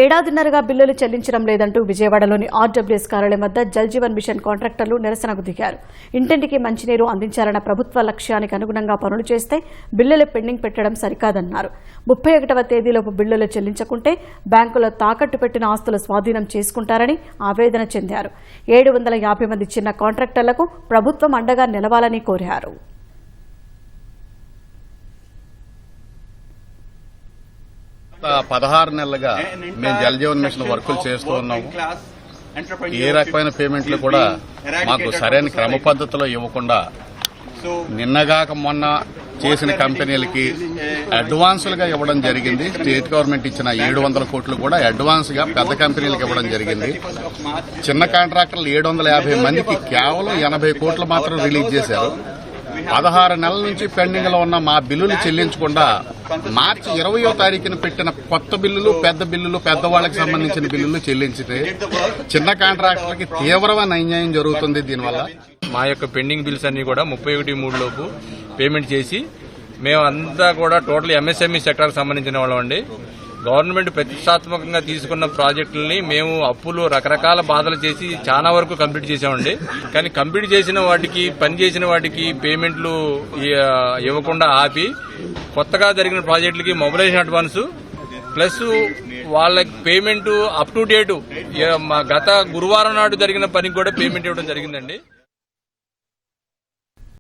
ఏడాదిన్నరగా బిల్లులు చెల్లించడం లేదంటూ విజయవాడలోని ఆర్డబ్ల్యూఎస్ కార్యాలయం వద్ద జల్ జీవన్ మిషన్ కాంట్రాక్టర్లు నిరసనకు దిగారు. ఇంటింటికి మంచినీరు అందించాలన్న ప్రభుత్వ లక్ష్యానికి అనుగుణంగా పనులు చేస్తే బిల్లులు పెండింగ్ పెట్టడం సరికాదన్నారు. 31వ తేదీలోపు బిల్లులు చెల్లించకుంటే బ్యాంకులో తాకట్టు పెట్టిన ఆస్తులు స్వాధీనం చేసుకుంటారని ఆవేదన చెందారు. 750 మంది చిన్న కాంట్రాక్టర్లకు ప్రభుత్వం అండగా నిలవాలని కోరారు. గత 16 నెలలుగా మేము జల్ జీవన్ మిషన్ వర్కులు చేస్తూ ఉన్నాము. ఏ రకమైన పేమెంట్లు కూడా మాకు సరైన క్రమ పద్ధతిలో ఇవ్వకుండా నిన్నగాక మొన్న చేసిన కంపెనీలకి అడ్వాన్సులుగా ఇవ్వడం జరిగింది. స్టేట్ గవర్నమెంట్ ఇచ్చిన 700 కోట్లు కూడా అడ్వాన్స్ గా పెద్ద కంపెనీలకు ఇవ్వడం జరిగింది. చిన్న కాంట్రాక్టర్లు 750 మందికి కేవలం 80 కోట్లు మాత్రం రిలీజ్ చేశారు. 16 నెలల నుంచి పెండింగ్ లో ఉన్న మా బిల్లులు చెల్లించకుండా మార్చి 20వ తారీఖున పెట్టిన కొత్త బిల్లులు, పెద్దవాళ్లకు సంబంధించిన బిల్లులు చెల్లించితే చిన్న కాంట్రాక్టర్లకి తీవ్రమైన అన్యాయం జరుగుతుంది. దీనివల్ల మా యొక్క పెండింగ్ బిల్స్ అన్ని కూడా 31/3 లోపు పేమెంట్ చేసి మేమంతా కూడా టోటల్ ఎంఎస్ఎంఈ సెక్టార్కి సంబంధించిన వాళ్ళం అండి. గవర్నమెంట్ ప్రతిష్టాత్మకంగా తీసుకున్న ప్రాజెక్టులని మేము అప్పులు రకరకాల బాధలు చేసి చాలా వరకు కంప్లీట్ చేసామండి. కానీ కంప్లీట్ చేసిన వాటికి, పనిచేసిన వాటికి పేమెంట్లు ఇవ్వకుండా ఆపి కొత్తగా జరిగిన ప్రాజెక్టులకి మొబిలైజేషన్ అడ్వాన్స్ ప్లస్ వాళ్ళకి పేమెంట్ అప్ టు డేటు గత గురువారం నాడు జరిగిన పనికి కూడా పేమెంట్ ఇవ్వడం జరిగిందండి.